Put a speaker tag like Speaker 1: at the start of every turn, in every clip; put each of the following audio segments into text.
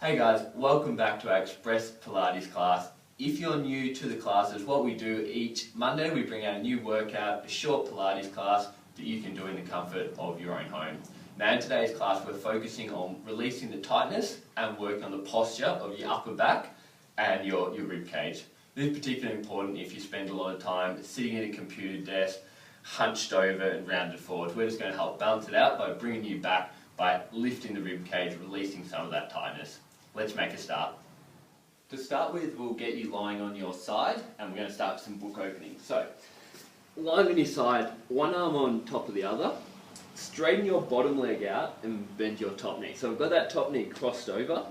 Speaker 1: Hey guys, welcome back to our Express Pilates class. If you're new to the classes, what we do each Monday, we bring out a new workout, a short Pilates class that you can do in the comfort of your own home. Now in today's class, we're focusing on releasing the tightness and working on the posture of your upper back and your rib cage. This is particularly important if you spend a lot of time sitting at a computer desk, hunched over and rounded forward. We're just going to help balance it out by bringing you back by lifting the rib cage, releasing some of that tightness. Let's make a start. To start with, we'll get you lying on your side and we're going to start with some book openings. So, lying on your side, one arm on top of the other, straighten your bottom leg out and bend your top knee. So we've got that top knee crossed over,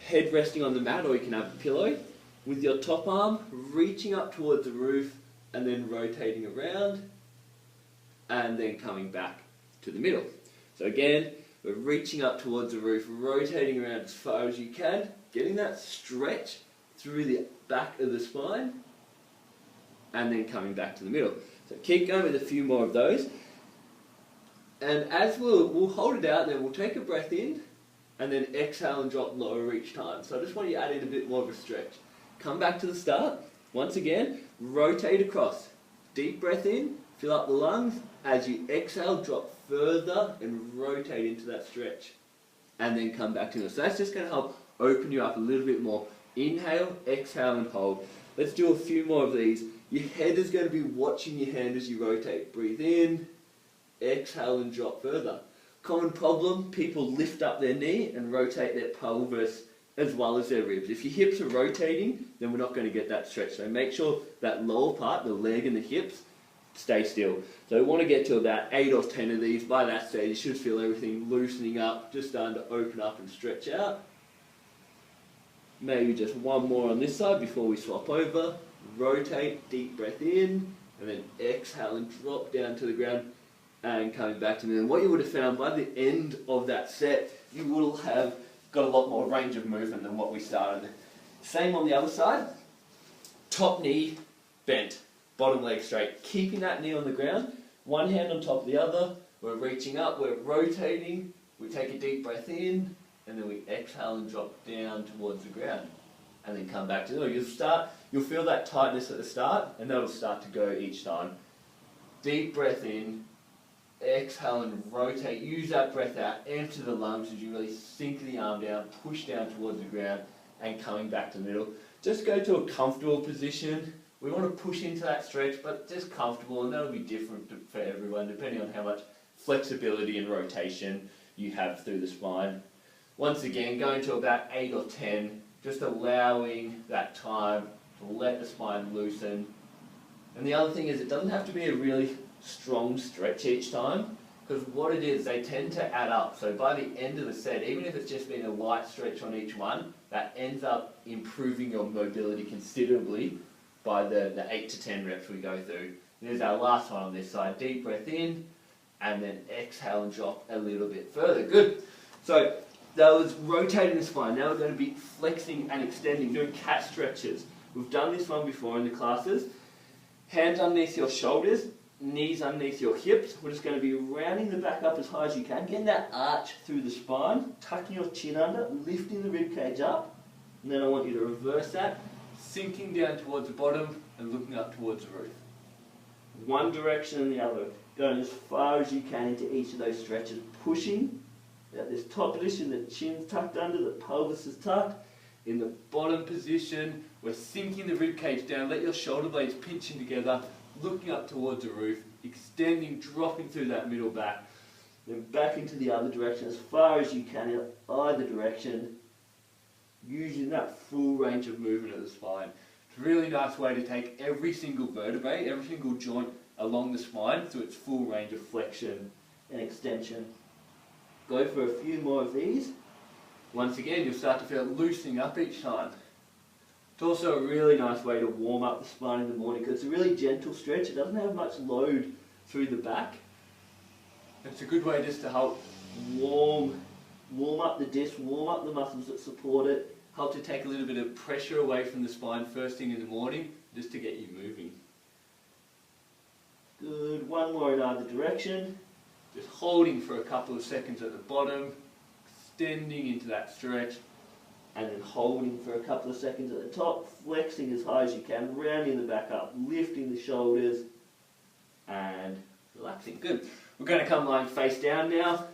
Speaker 1: head resting on the mat, or you can have a pillow. With your top arm reaching up towards the roof and then rotating around and then coming back to the middle. So again, we're reaching up towards the roof, rotating around as far as you can, getting that stretch through the back of the spine, and then coming back to the middle. So keep going with a few more of those. And as we'll hold it out, then we'll take a breath in, and then exhale and drop lower each time. So I just want you to add in a bit more of a stretch. Come back to the start. Once again, rotate across. Deep breath in, fill up the lungs. As you exhale, drop further and rotate into that stretch. And then come back to it. So that's just going to help open you up a little bit more. Inhale, exhale and hold. Let's do a few more of these. Your head is going to be watching your hand as you rotate. Breathe in, exhale and drop further. Common problem, people lift up their knee and rotate their pelvis as well as their ribs. If your hips are rotating, then we're not going to get that stretch. So make sure that lower part, the leg and the hips, stay still. So we want to get to about 8 or 10 of these. By that stage, you should feel everything loosening up, just starting to open up and stretch out. Maybe just one more on this side before we swap over. Rotate, deep breath in, and then exhale and drop down to the ground and coming back to me. And what you would have found by the end of that set, you will have got a lot more range of movement than what we started. Same on the other side. Top knee bent, bottom leg straight. Keeping that knee on the ground, one hand on top of the other. We're reaching up, we're rotating. We take a deep breath in, and then we exhale and drop down towards the ground. And then come back to it. You'll feel that tightness at the start, and that'll start to go each time. Deep breath in, exhale and rotate. Use that breath out, empty the lungs as you really sink the arm down, push down towards the ground, and coming back to the middle. Just go to a comfortable position. We want to push into that stretch, but just comfortable, and that'll be different for everyone, depending on how much flexibility and rotation you have through the spine. Once again, going to about 8 or 10, just allowing that time to let the spine loosen. And the other thing is, it doesn't have to be a really strong stretch each time, because what it is, they tend to add up. So by the end of the set, even if it's just been a light stretch on each one, that ends up improving your mobility considerably by the 8 to 10 reps we go through. And here's our last one on this side. Deep breath in, and then exhale and drop a little bit further. Good. So that was rotating the spine. Now we're going to be flexing and extending, doing cat stretches. We've done this one before in the classes. Hands underneath your shoulders, knees underneath your hips. We're just going to be rounding the back up as high as you can, getting that arch through the spine, tucking your chin under, lifting the rib cage up, and then I want you to reverse that, sinking down towards the bottom and looking up towards the roof. One direction and the other, going as far as you can into each of those stretches, pushing at this top position, the chin's tucked under, the pelvis is tucked. In the bottom position, we're sinking the rib cage down, let your shoulder blades pinching together, looking up towards the roof, extending, dropping through that middle back, then back into the other direction as far as you can in either direction, using that full range of movement of the spine. It's a really nice way to take every single vertebrae, every single joint along the spine through its full range of flexion and extension. Go for a few more of these. Once again, you'll start to feel it loosening up each time. It's also a really nice way to warm up the spine in the morning, because it's a really gentle stretch. It doesn't have much load through the back. It's a good way just to help warm up the disc, warm up the muscles that support it, help to take a little bit of pressure away from the spine first thing in the morning, just to get you moving. Good, one more in either direction. Just holding for a couple of seconds at the bottom, extending into that stretch, and then holding for a couple of seconds at the top, flexing as high as you can, rounding the back up, lifting the shoulders, and relaxing. Good. We're going to come lying face down now,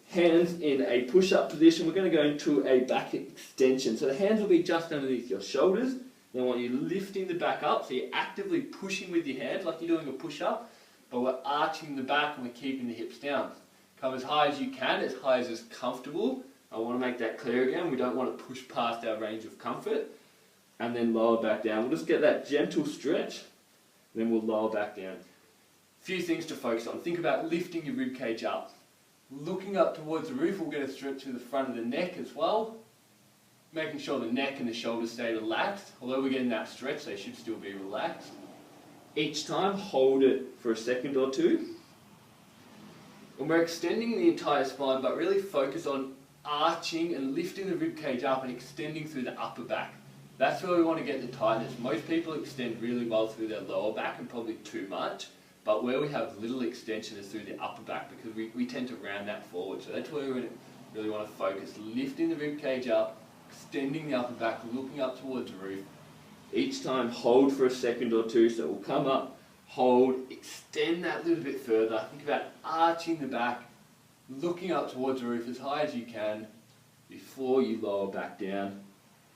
Speaker 1: hands in a push-up position. We're going to go into a back extension. So the hands will be just underneath your shoulders. Then I want you lifting the back up, so you're actively pushing with your hands like you're doing a push-up, but we're arching the back and we're keeping the hips down. Come as high as you can, as high as is comfortable. I want to make that clear again. We don't want to push past our range of comfort. And then lower back down. We'll just get that gentle stretch, then we'll lower back down. Few things to focus on. Think about lifting your rib cage up. Looking up towards the roof, we'll get a stretch through the front of the neck as well. Making sure the neck and the shoulders stay relaxed. Although we're getting that stretch, they should still be relaxed. Each time, hold it for a second or two. And we're extending the entire spine, but really focus on arching and lifting the rib cage up and extending through the upper back. That's where we want to get the tightness. Most people extend really well through their lower back and probably too much, but where we have little extension is through the upper back because we tend to round that forward. So that's where we really want to focus. Lifting the rib cage up, extending the upper back, looking up towards the roof. Each time hold for a second or two, so we'll come up, hold, extend that little bit further. Think about arching the back, looking up towards the roof as high as you can before you lower back down.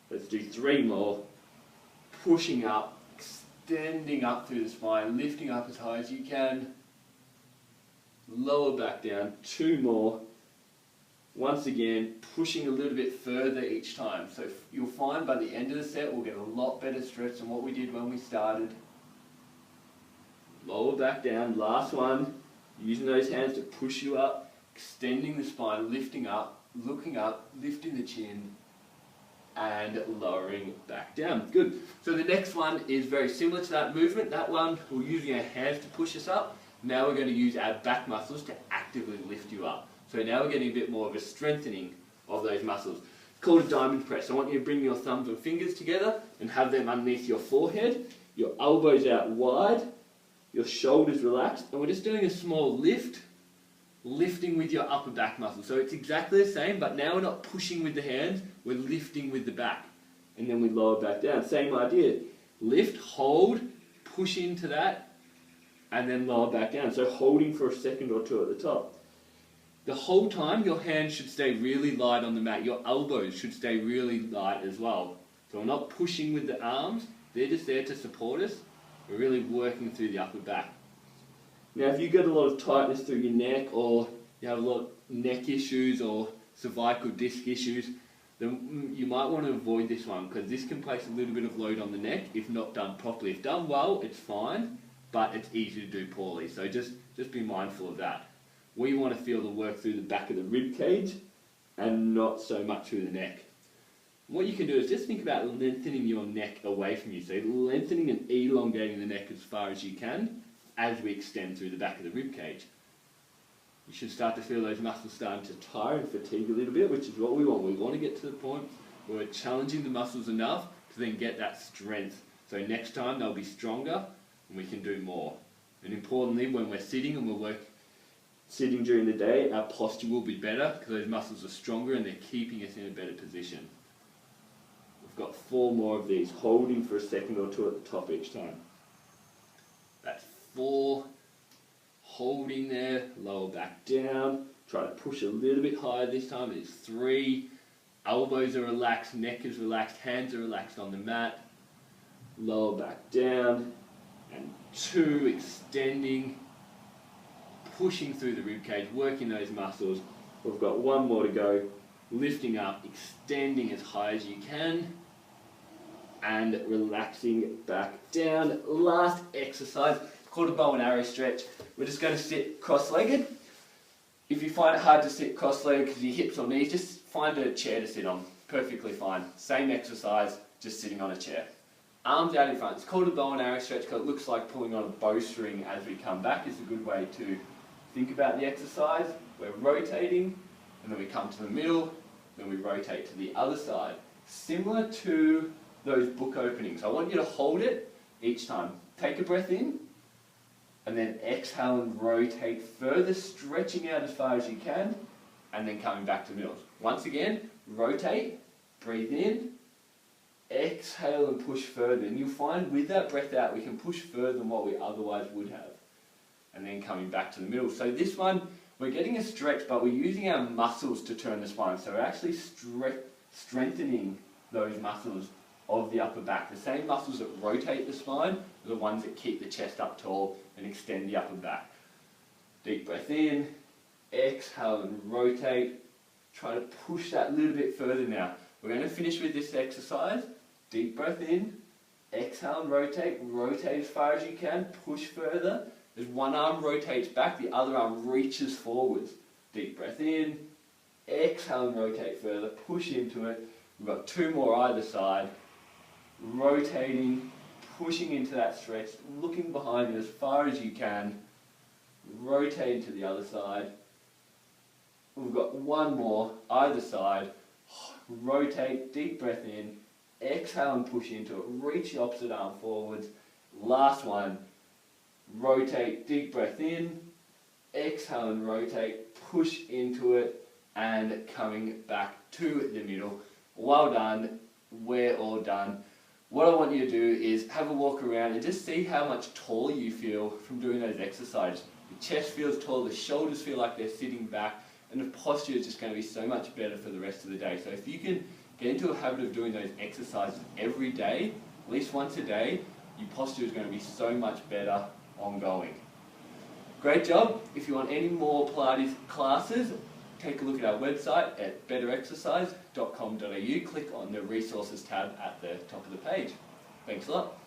Speaker 1: Let's do 3 more. Pushing up, extending up through the spine, lifting up as high as you can. Lower back down, 2 more. Once again, pushing a little bit further each time. So you'll find by the end of the set, we'll get a lot better stretch than what we did when we started. Lower back down, last one. Using those hands to push you up, extending the spine, lifting up, looking up, lifting the chin, and lowering back down. Good. So the next one is very similar to that movement. That one, we're using our hands to push us up. Now we're going to use our back muscles to actively lift you up. So now we're getting a bit more of a strengthening of those muscles. It's called a diamond press. I want you to bring your thumbs and fingers together and have them underneath your forehead, your elbows out wide, your shoulders relaxed, and we're just doing a small lift, lifting with your upper back muscle. So it's exactly the same, but now we're not pushing with the hands, we're lifting with the back. And then we lower back down. Same idea. Lift, hold, push into that, and then lower back down. So holding for a second or two at the top. The whole time your hands should stay really light on the mat. Your elbows should stay really light as well. So we're not pushing with the arms, they're just there to support us. We're really working through the upper back. Now if you get a lot of tightness through your neck, or you have a lot of neck issues or cervical disc issues, then you might want to avoid this one because this can place a little bit of load on the neck if not done properly. If done well, it's fine, but it's easy to do poorly. So just be mindful of that. We want to feel the work through the back of the rib cage and not so much through the neck. What you can do is just think about lengthening your neck away from you. So lengthening and elongating the neck as far as you can as we extend through the back of the rib cage. You should start to feel those muscles starting to tire and fatigue a little bit, which is what we want. We want to get to the point where we're challenging the muscles enough to then get that strength. So next time they'll be stronger and we can do more. And importantly, when we're sitting and we're sitting during the day, our posture will be better because those muscles are stronger and they're keeping us in a better position. We've got 4 more of these, holding for a second or two at the top each time. That's 4. Holding there, lower back down. Try to push a little bit higher this time. It's 3. Elbows are relaxed, neck is relaxed, hands are relaxed on the mat. Lower back down. And 2, extending, pushing through the rib cage, working those muscles. We've got 1 more to go. Lifting up, extending as high as you can, and relaxing back down. Last exercise, called a bow and arrow stretch. We're just going to sit cross-legged. If you find it hard to sit cross-legged because your hips or knees, just find a chair to sit on. Perfectly fine. Same exercise, just sitting on a chair. Arms out in front. It's called a bow and arrow stretch because it looks like pulling on a bowstring as we come back. It's a good way to think about the exercise. We're rotating, and then we come to the middle, then we rotate to the other side. Similar to those book openings. I want you to hold it each time. Take a breath in, and then exhale and rotate further, stretching out as far as you can, and then coming back to the middle. Once again, rotate, Breathe in, exhale and push further. And you'll find with that breath out, we can push further than what we otherwise would have. And then coming back to the middle. So this one, we're getting a stretch, but we're using our muscles to turn the spine. So we're actually strengthening those muscles of the upper back. The same muscles that rotate the spine are the ones that keep the chest up tall and extend the upper back. Deep breath in, exhale and rotate. Try to push that a little bit further now. We're going to finish with this exercise. Deep breath in, exhale and rotate. Rotate as far as you can, push further. As one arm rotates back, the other arm reaches forwards. Deep breath in, exhale and rotate further, push into it. We've got 2 more either side. Rotating, pushing into that stretch, looking behind you as far as you can. Rotate to the other side. We've got 1 more either side. Rotate, deep breath in, exhale and push into it. Reach the opposite arm forwards. Last one. Rotate, deep breath in, exhale and rotate, push into it, and coming back to the middle. Well done, we're all done. What I want you to do is have a walk around and just see how much taller you feel from doing those exercises. The chest feels tall, the shoulders feel like they're sitting back, and the posture is just going to be so much better for the rest of the day. So if you can get into a habit of doing those exercises every day, at least once a day, your posture is going to be so much better ongoing. Great job. If you want any more Pilates classes, take a look at our website at betterexercise.com.au. Click on the resources tab at the top of the page. Thanks a lot.